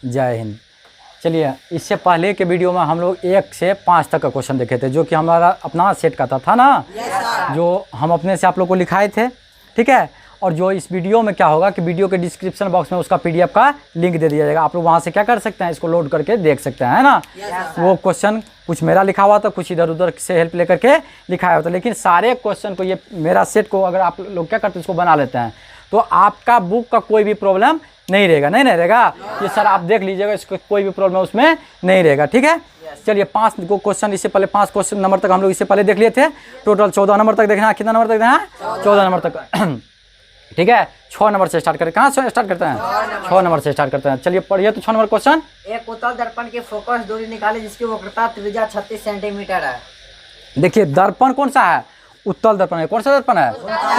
जय हिंद। चलिए, इससे पहले के वीडियो में हम लोग 1 से 5 तक का क्वेश्चन देखे थे, जो कि हमारा अपना सेट का था ना, जो हम अपने से आप लोग को लिखाए थे, ठीक है। और जो इस वीडियो में क्या होगा कि वीडियो के डिस्क्रिप्शन बॉक्स में उसका PDF का लिंक दे दिया जाएगा, आप लोग वहाँ से क्या कर सकते हैं, इसको लोड करके देख सकते हैं, है ना। वो क्वेश्चन कुछ मेरा लिखा हुआ था, कुछ इधर उधर से हेल्प लेकर के लिखाया हुआ था, लेकिन सारे क्वेश्चन को, ये मेरा सेट को अगर आप लोग क्या करते हैं, इसको बना लेते हैं, तो आपका बुक का कोई भी प्रॉब्लम नहीं रहेगा, नहीं रहेगा। ये सर आप देख लीजिएगा, इसको कोई भी प्रॉब्लम उसमें नहीं रहेगा, ठीक है। चलिए 5 क्वेश्चन, इससे पहले 5 क्वेश्चन नंबर तक हम लोग इससे पहले देख लिए थे। टोटल 14 नंबर तक देखना है। कितना नंबर तक देखना है? 14 नंबर तक, ठीक है। 6 नंबर से स्टार्ट करें। कहाँ से स्टार्ट करते हैं? 6 नंबर से स्टार्ट करते हैं। चलिए पढ़िए तो 6 नंबर क्वेश्चन। एक उत्तल दर्पण की फोकस दूरी निकाले जिसकी वक्रता त्रिज्या 36 सेंटीमीटर है। देखिए दर्पण कौन सा है? उत्तल दर्पण है। कौन सा दर्पण है?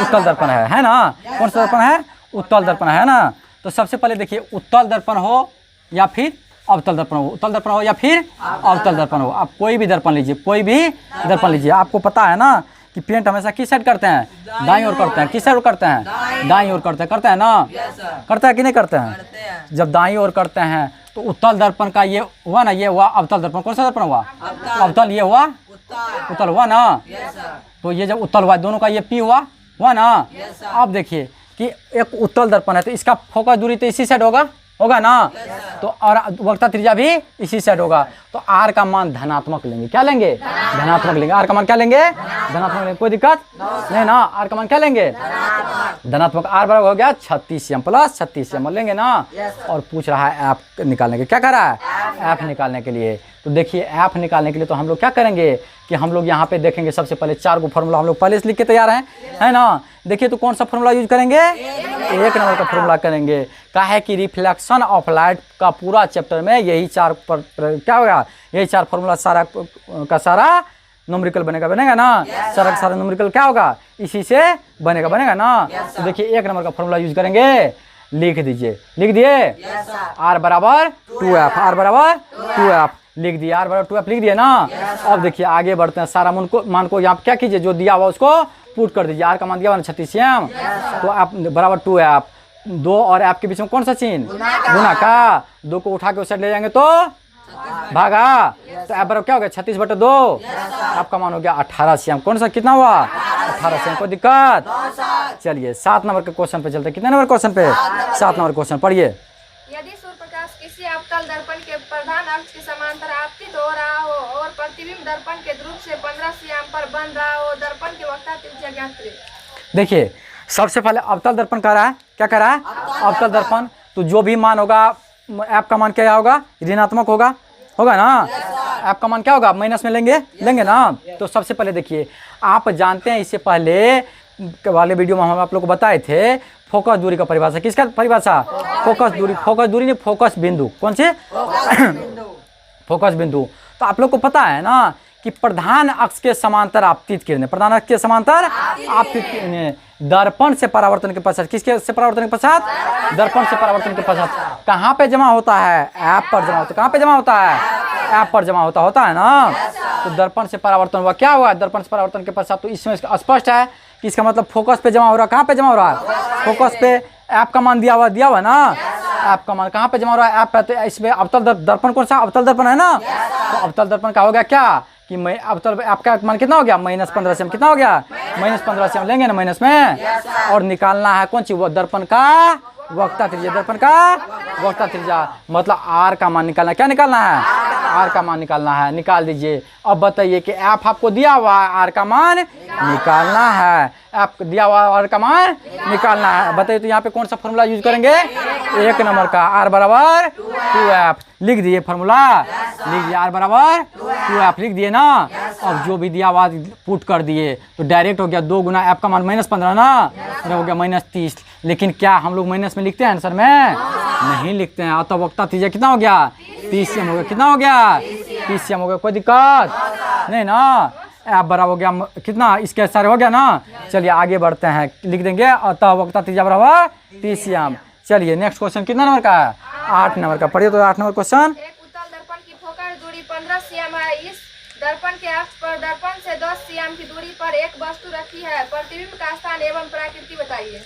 उत्तल दर्पण है ना। कौन सा दर्पण है? उत्तल दर्पण है ना। तो सबसे पहले देखिए, उत्तल दर्पण हो या फिर अवतल दर्पण हो, उत्तल दर्पण हो या फिर अवतल दर्पण हो, आप कोई भी दर्पण लीजिए, कोई भी दर्पण लीजिए। आपको पता है ना कि पेंट हमेशा किस साइड करते हैं? दाईं ओर करते हैं। किस साइड करते हैं? दाईं ओर करते हैं ना। करते हैं कि नहीं करते हैं? जब दाईं ओर करते हैं तो उत्तल दर्पण का ये हुआ ना, ये हुआ अवतल दर्पण। कौन सा दर्पण हुआ? अवतल। ये हुआ उत्तल हुआ ना। तो ये जब उत्तल हुआ, दोनों का ये P हुआ ना। अब देखिए कि एक उत्तल दर्पण है तो इसका फोकस दूरी तो इसी साइड होगा ना। तो और वक्रता त्रिज्या भी इसी साइड होगा। तो R का मान धनात्मक लेंगे। क्या लेंगे? धनात्मक लेंगे। R का मान क्या लेंगे? धनात्मक लेंगे। कोई दिक्कत नहीं ना। R का मान क्या लेंगे? धनात्मक। R बराबर हो गया 36 m प्लस 36 m लेंगे ना। और पूछ रहा है F निकालने के। क्या कर रहा है? F निकालने के लिए। तो देखिए F निकालने के लिए तो हम लोग क्या करेंगे कि हम लोग यहाँ पे देखेंगे, सबसे पहले 4 को फॉर्मूला हम लोग पहले से लिख के तैयार हैं, है ना। देखिए तो कौन सा फॉर्मूला यूज करेंगे? 1 नंबर का फॉर्मूला करेंगे। क्या है कि रिफ्लेक्शन ऑफ लाइट का पूरा चैप्टर में यही 4 पर क्या होगा, यही 4 फॉर्मूला सारा का सारा न्यूमेरिकल बनेगा ना। सारा का सारा न्यूमेरिकल क्या होगा? इसी से बनेगा ना। तो देखिए 1 नंबर का फॉर्मूला यूज करेंगे। लिख दीजिए। लिख दिए? R बराबर 2F। R बराबर 2F लिख दिया। R बराबर 2F लिख दिए ना। अब देखिए आगे बढ़ते हैं। सारा मान को यहाँ क्या कीजिए, जो दिया हुआ उसको पुट कर दीजिए। R का मान दिया हुआ 36 m, तो आप बराबर 2F। 2 और F के बीच में कौन सा चिन्ह? गुना का। 2 को उठा के उस साइड ले जाएंगे तो भागा। तो F बराबर क्या हो गया? 36/2। आपका मान हो गया 18 cm। कौन सा कितना हुआ? 18 cm। कोई दिक्कत? चलिए 7 नंबर के क्वेश्चन पे चलते हैं। कितने नंबर क्वेश्चन पे? 7 नंबर क्वेश्चन पढ़िए। यदि सूर्य प्रकाश किसी अवतल दर्पण के प्रधान अक्ष के समांतर आपतित हो रहा हो और प्रतिबिंब दर्पण के ध्रुव से 15 cm पर बन रहा हो, दर्पण की वक्रता त्रिज्या ज्ञात करें। देखिए सबसे पहले अवतल दर्पण कर रहा है। क्या कर रहा है? अवतल दर्पण। तो जो भी मान होगा, F का मान क्या होगा? ऋणात्मक होगा ना। F का मान क्या होगा? माइनस में लेंगे ना। तो सबसे पहले देखिए, आप जानते हैं इससे पहले वाले वीडियो में हम आप लोग को बताए थे फोकस दूरी का परिभाषा। किसका परिभाषा? फोकस दूरी। फोकस दूरी नहीं, फोकस बिंदु। कौन से? फोकस बिंदु। तो आप लोग को पता है ना कि प्रधान अक्ष के समांतर आपतित किरणें, प्रधान अक्ष के समांतर आपतित किरणें दर्पण से परावर्तन के पश्चात, किसके से परावर्तन के पश्चात? दर्पण से परावर्तन के पश्चात कहाँ पे जमा होता है? F पर जमा होता है। कहाँ पे जमा होता है? F पर जमा होता है ना। तो दर्पण से परावर्तन हुआ। क्या हुआ? दर्पण से परावर्तन के पश्चात। तो इसमें स्पष्ट है कि इसका मतलब फोकस पे जमा हो रहा है। कहाँ पे जमा हो रहा है? फोकस पे। F का मान दिया हुआ ना। F का मान कहाँ पे जमा हो रहा है? F पे। तो इसमें अवतल दर्पण कौन सा? अवतल दर्पण है ना। तो अवतल दर्पण का हो गया क्या कि मैं अवतल आपका मान कितना हो गया? -15 cm। कितना हो गया? -15 cm लेंगे ना माइनस में। और निकालना है कौन सी? वो दर्पण का वक्रता त्रिज्या। दर्पण का वक्रता त्रिज्या मतलब R का मान निकालना है। क्या निकालना है? R का मान निकालना है। निकाल दीजिए। अब बताइए कि F आपको दिया हुआ है, R का मान निकालना है। F दिया हुआ R का मान निकालना है। बताइए तो यहाँ पे कौन सा फॉर्मूला यूज करेंगे? 1 नंबर का। R बराबर 2F लिख दिए। फॉर्मूला लिख दिए। R बराबर 2F लिख दिए ना। अब जो भी दिया हुआ पुट कर दिए तो डायरेक्ट हो गया 2 गुना F का मान -15 ना, हो गया -30। लेकिन क्या हम लोग माइनस में लिखते हैं आंसर में? नहीं लिखते हैं। तो वक्रता त्रिज्या कितना हो गया? 30 cm हो गया। कितना हो गया? 30 cm हो गया। कोई दिक्कत नहीं ना। F बराबर हो गया कितना? इसके सारे हो गया ना। चलिए आगे बढ़ते हैं। लिख देंगे अतः वक्रता त्रिज्या बराबर 30 cm। चलिए नेक्स्ट क्वेश्चन कितना नंबर का है? 8 नंबर का। पढ़िए तो 8 नंबर क्वेश्चन। एक उत्तल दर्पण की फोकस दूरी 15 cm है। इस दर्पण के अक्ष पर दर्पण से 10 cm की दूरी पर एक वस्तु रखी है। प्रतिबिंब का स्थान एवं प्रकृति बताइए।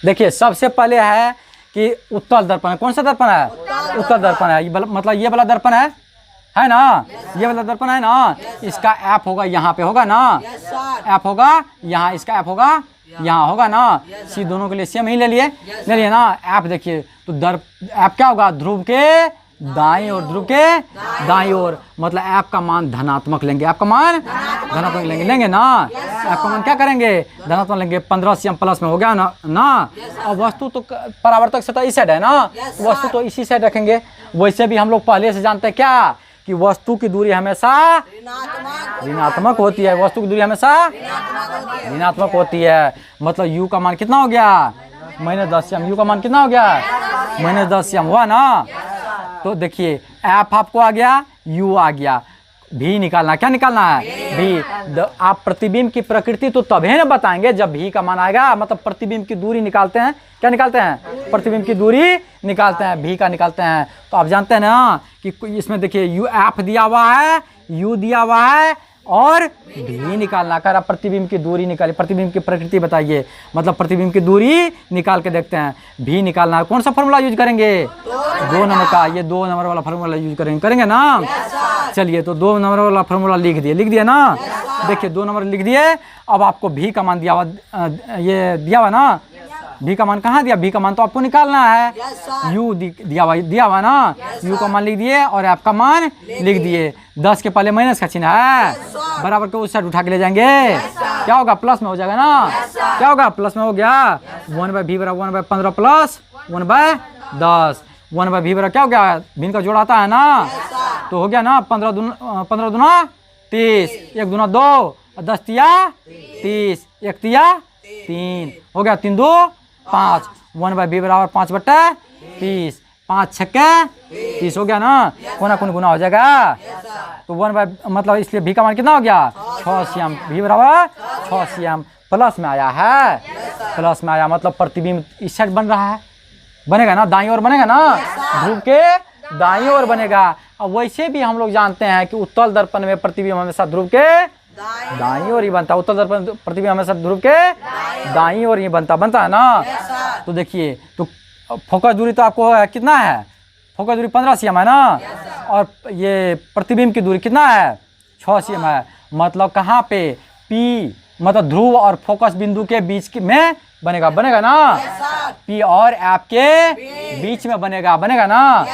देखिए सबसे पहले है कि उत्तल दर्पण है। कौन सा दर्पण है? उत्तल दर्पण है। मतलब ये वाला दर्पण है ना, ये वाला दर्पण है ना, इसका ऐप होगा यहाँ पे होगा ना, ऐप होगा यहाँ, इसका ऐप होगा यहाँ होगा ना। सी दोनों के लिए सेम ही ले लिए ना। ऐप देखिए तो ऐप क्या होगा? ध्रुव के दाईं ओर, ध्रुव के दाईं ओर, मतलब ऐप का मान धनात्मक लेंगे, ऐप का मान धनात्मक लेंगे ना। ऐप का मान क्या करेंगे? धनात्मक लेंगे। 15 cm प्लस में हो गया ना। और वस्तु तो परावर्तक सतह इस साइड है ना, वस्तु तो इसी साइड रखेंगे। वैसे भी हम लोग पहले से जानते हैं क्या कि वस्तु की दूरी हमेशा ऋणात्मक होती है, वस्तु की दूरी हमेशा ऋणात्मक होती है। मतलब u का मान कितना हो गया? -10 cm। u का मान कितना हो गया? -10 cm हुआ ना। तो देखिए एफ आपको आ गया, u आ गया, भी निकालना। क्या निकालना है? भी। आप प्रतिबिंब की प्रकृति तो तभी न बताएंगे जब भी का मान आएगा। मतलब प्रतिबिंब की दूरी निकालते हैं। क्या निकालते हैं? प्रतिबिंब की दूरी निकालते हैं, भी का निकालते हैं। तो आप जानते हैं ना कि इसमें देखिए यू एफ दिया हुआ है, यू दिया हुआ है और भी निकालना। कर आप प्रतिबिंब की दूरी निकालिए, प्रतिबिंब की प्रकृति बताइए। मतलब प्रतिबिंब की दूरी निकाल के देखते हैं। भी निकालना कौन सा फॉर्मूला यूज करेंगे? 2 नंबर का। ये 2 नंबर वाला फॉर्मूला यूज करेंगे ना। चलिए तो 2 नंबर वाला फॉर्मूला लिख दिए ना। देखिए 2 नंबर लिख दिए। अब आपको भी का मान दिया हुआ, ये दिया हुआ ना। भी का मान कहाँ दिया? भी का मान तो आपको निकालना है। यू दिया हुआ ना। यू का मान लिख दिए और एफ का मान लिख दिए। 10 के पहले माइनस का चिन्ह है, बराबर के उस साइड उठा के ले जाएंगे। क्या होगा? प्लस में हो जाएगा ना। क्या होगा? प्लस में हो गया। 1/v बराबर 1/15 प्लस 1/10। 1/v बराबर क्या हो गया? भिन्न का जोड़ आता है ना, तो हो गया ना 15 दूना 30, 1 दूना 2, 10 तिया 30, 1 तिया 3, हो गया 3 2 5। 1/v बराबर 5/30, 5 छक्के 30 हो गया ना। कोना कौन गुना हो जाएगा। तो 1 मतलब इसलिए भी का मान कितना हो गया? 6 cm। भी बराबर 6 cm प्लस में आया है, प्लस में आया। मतलब प्रतिबिंब इस साइड बन रहा है, बनेगा ना, दाईं ओर बनेगा ना, ध्रुव के दाईं ओर बनेगा। अब वैसे भी हम लोग जानते हैं कि उत्तल दर्पण में प्रतिबिंब हमेशा ध्रुव के दाईं ओर ही बनता है। उत्तल दर्पण प्रतिबिंब हमेशा ध्रुव के दाईं ओर ही बनता है ना। तो देखिए तो फोकस दूरी तो आपको कितना है? फोकस दूरी 15 cm है ना। और ये प्रतिबिंब की दूरी कितना है? 6 cm है। मतलब कहाँ पे? P मतलब ध्रुव और फोकस बिंदु के बीच में बनेगा ना। P और एफ के बीच में बनेगा ना।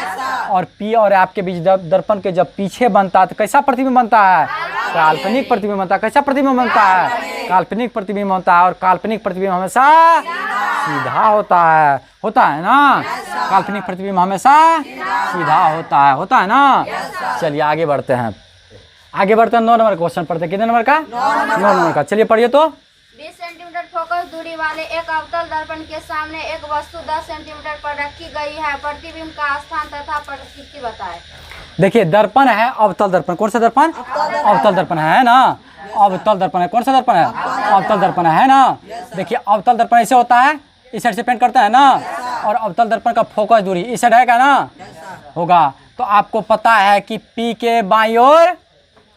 और P और एफ के बीच दर्पण के जब पीछे बनता है तो कैसा प्रतिबिंब बनता है? काल्पनिक प्रतिबिंब बनता है। कैसा प्रतिबिंब बनता है? काल्पनिक प्रतिबिंब बनता है। और काल्पनिक प्रतिबिंब हमेशा सीधा होता है ना। काल्पनिक प्रतिबिंब हमेशा सीधा होता है ना। चलिए आगे बढ़ते हैं 9 नंबर क्वेश्चन पढ़ते हैं। कितने नंबर का? 9 नंबर का। चलिए पढ़िए तो। 20 सेंटीमीटर फोकस दूरी वाले एक अवतल दर्पण के सामने एक वस्तु 10 सेंटीमीटर पर रखी गई है। प्रतिबिंब का स्थान तथा परिस्थिति बताएं। देखिए दर्पण है अवतल दर्पण। कौन सा दर्पण? अवतल दर्पण है ना। अवतल दर्पण है। कौन सा दर्पण है? अवतल दर्पण है ना। देखिए अवतल दर्पण ऐसे होता है, इस साइड से पेंट करता है ना। और अवतल दर्पण का फोकस दूरी इस साइड है ना, होगा। तो आपको पता है कि P के बाईं ओर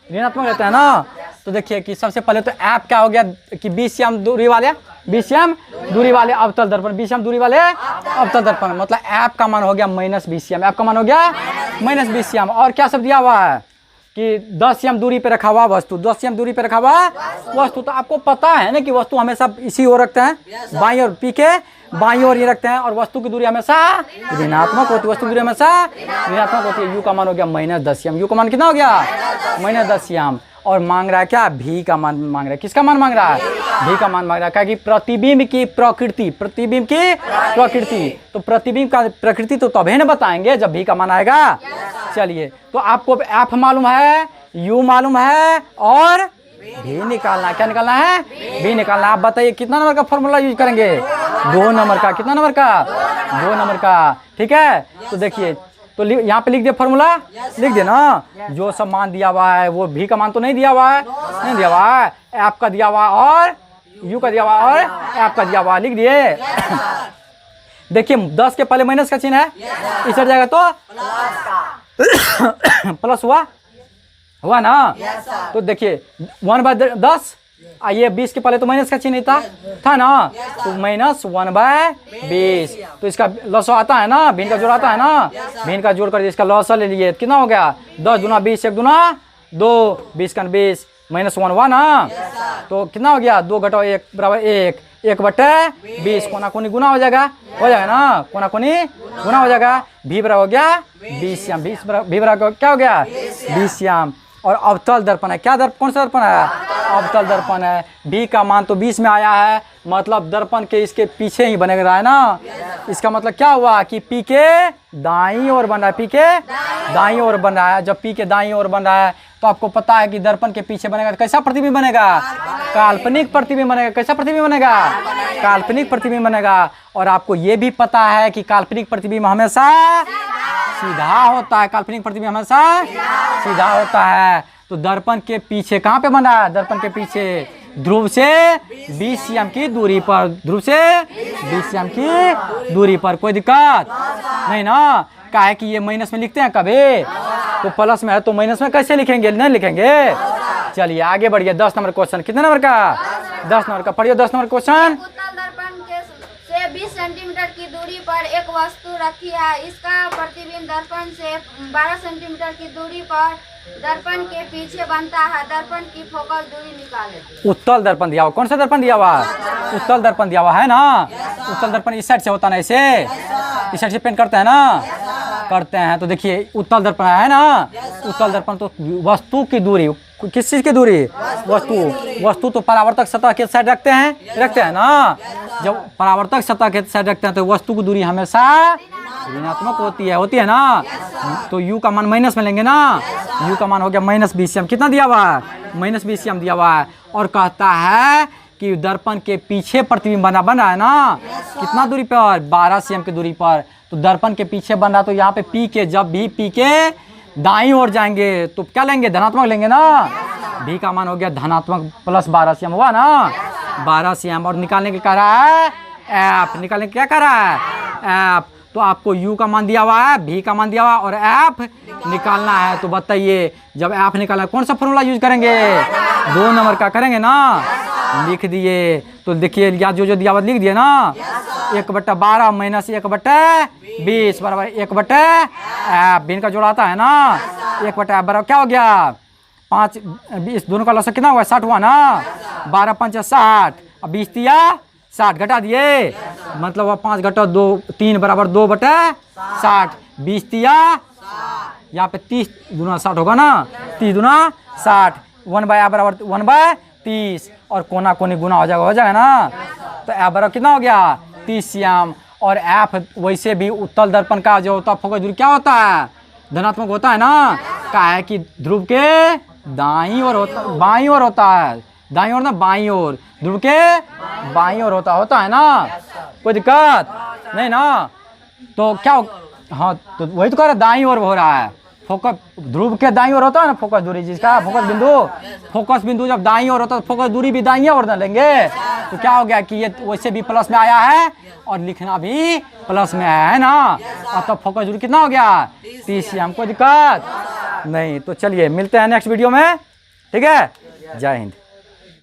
ऋणात्मक रहता है ना। तो देखिए कि सबसे पहले तो ऐप क्या हो गया कि 20 cm दूरी वाले, 20 cm दूरी वाले अवतल दर्पण, 20 cm दूरी वाले अवतल दर्पण। मतलब ऐप का मान हो गया -20 cm। ऐप का मान हो गया -20 cm। और क्या सब दिया हुआ है कि 10 cm दूरी पे रखा हुआ वस्तु, 10 cm दूरी पे रखा हुआ वस्तु। तो आपको पता है ना कि वस्तु हमेशा इसी ओर रखते हैं, बाईं ओर, P के बाईं ओर ये रखते हैं। और वस्तु की दूरी हमेशा ऋणात्मक होती है। वस्तु की दूरी हमेशा ऋणात्मक होती है। U का मान हो गया -10 cm। U का मान कितना हो गया? -10 cm। और मांग रहा है क्या? भी का मान मांग रहा है। किसका मान मांग रहा है? भी का मान मांग रहा है। क्या कि प्रतिबिंब की प्रकृति, प्रतिबिंब की प्रकृति। तो प्रतिबिंब का प्रकृति तो तभी न बताएंगे जब भी का मान आएगा। चलिए तो आपको एफ मालूम है, यू मालूम है और भी निकालना। क्या निकालना है? भी निकालना। आप बताइए कितना नंबर का फॉर्मूला यूज करेंगे? 2 नंबर का। कितना नंबर का? 2 नंबर का। ठीक है। तो देखिए तो यहाँ पे लिख दिया फॉर्मूला, लिख दिया ना। जो सब मान दिया हुआ है वो भी का मान तो नहीं दिया हुआ है, नहीं दिया हुआ है। एफ का दिया हुआ और यू का दिया हुआ और एफ का दिया हुआ, लिख दिए। देखिए 10 के पहले माइनस का चिन्ह है, इस हट जाएगा तो प्लस हुआ ना। तो देखिए 1/10 ये 20 के पहले तो माइनस का चिन्ह था ना, तो -1/20। तो इसका लसो आता है ना, भिन्न का जोड़ आता है ना, भिन्न का जोड़ कर इसका लसो ले लिए, कितना हो गया 10 दूना 20, 1 दूना 2, 20 का 20 -1 हुआ ना, तो कितना हो गया 2 घटाओ 1 बराबर 1, 1/20, कोना कोनी गुना हो जाएगा ना, कोना कोनी गुना हो जाएगा, भी बराबर हो गया 20 श्याम, भी बराबर क्या हो गया 20 श्याम। और अवतल दर्पण है, क्या दर्पण, कौन सा दर्पण है, अवतल दर्पण है। भी का मान तो 20 में आया है, मतलब दर्पण के इसके पीछे ही बने रहा है ना, इसका मतलब क्या हुआ कि पी के दाईं ओर बन रहा है, पी के दाईं ओर बन रहा है। जब पी के दाईं ओर बन रहा है तो आपको पता है कि दर्पण के पीछे बनेगा, कैसा प्रतिबिंब बनेगा, काल्पनिक प्रतिबिंब बनेगा। कैसा प्रतिबिंब बनेगा, काल्पनिक प्रतिबिंब बनेगा। और आपको ये भी पता है कि काल्पनिक प्रतिबिंब हमेशा सीधा होता है, काल्पनिक प्रतिबिंब हमेशा सीधा होता है। तो दर्पण के पीछे कहाँ पे बना है, दर्पण के पीछे ध्रुव से 20 सीएम की दूरी पर, ध्रुव से 20 सीएम की दूरी पर। कोई दिक्कत नहीं ना, क्या है कि ये माइनस में लिखते हैं कभी, तो प्लस में है तो माइनस में कैसे लिखेंगे, नहीं लिखेंगे। चलिए आगे बढ़िए, 10 नंबर क्वेश्चन, कितने नंबर का 10 नंबर का, पढ़िए 10 नंबर क्वेश्चन। उत्तल दर्पण से 20 सेंटीमीटर की दूरी पर एक वस्तु रखी है, इसका प्रतिबिंब दर्पण से 12 सेंटीमीटर की दूरी पर दर्पण के पीछे बनता है, दर्पण की फोकस दूरी निकालें। उत्तल दर्पण दिया हुआ, कौन सा दर्पण दिया हुआ, उत्तल दर्पण दिया हुआ है ना। उत्तल दर्पण इस साइड से होता है ना, इसे इस साइड से पेंट करते हैं ना, करते हैं। तो देखिए उत्तल दर्पण है ना, उत्तल दर्पण तो वस्तु की दूरी, किस चीज की दूरी, वस्तु तो परावर्तक सतह के साइड रखते हैं ना। जब परावर्तक सतह के साइड रखते हैं तो वस्तु की दूरी हमेशा ऋणात्मक होती है ना। तो u का मान माइनस में लेंगे ना, u का मान हो गया -20 सीएम। कितना दिया हुआ है, -20 सीएम दिया हुआ है। और कहता है कि दर्पण के पीछे प्रतिबिंब बन रहा है ना, कितना दूरी पर, 12 सीएम की दूरी पर। तो दर्पण के पीछे बन रहा, तो यहाँ पे पी के, जब भी पी के दाईं ओर जाएंगे तो क्या लेंगे, धनात्मक लेंगे ना। भी का मान हो गया धनात्मक प्लस 12 सीएम हुआ ना, 12 सीएम। और निकालने के कह रहा है एफ, निकालने के क्या कह रहा है एफ। तो आपको u का मान दिया हुआ है, v का मान दिया हुआ है और f निकालना है। तो बताइए जब f निकालना है कौन सा फॉर्मूला यूज करेंगे, 2 नंबर का करेंगे ना, लिख दिए। तो देखिए या जो दिया हुआ लिख दिए ना, 1/12 - 1/20 बराबर 1/f। भिन्न का जोड़ आता है ना, 1/f बराबर क्या हो गया 5, 20 दोनों का लसा कितना हुआ 60 हुआ ना, 12 5 60, अब 20 दिया 60 घटा दिए, मतलब वह 5 घटा 2 3 बराबर 2/60। 20 दिया यहाँ पे 30 दूना 60 होगा ना, 30 दूना 60, 1/f बराबर 1/30 और कोना कोनी गुना हो जाएगा ना। तो f बराबर कितना हो गया 30 सीएम। और f वैसे भी उत्तल दर्पण का जो होता है फोकस दूरी क्या होता है, धनात्मक होता है ना। क्या है कि ध्रुव के दाईं ओर होता, बाईं ओर होता है, दाईं ओर ना बाईं ओर, ध्रुव के बाईं ओर होता है ना। कोई दिक्कत नहीं ना। तो क्या हाँ, तो वही तो कह रहा दाईं ओर हो रहा है, फोकस ध्रुव के दाईं ओर होता है ना फोकस दूरी, जिसका फोकस बिंदु जब दाईं ओर होता है तो फोकस दूरी भी दाईं ओर ना लेंगे। तो क्या हो गया कि ये वैसे भी प्लस में आया है और लिखना भी प्लस में है ना। और तब फोकस दूरी कितना हो गया 30 सीएम। कोई दिक्कत नहीं। तो चलिए मिलते हैं नेक्स्ट वीडियो में, ठीक है। जय हिंद।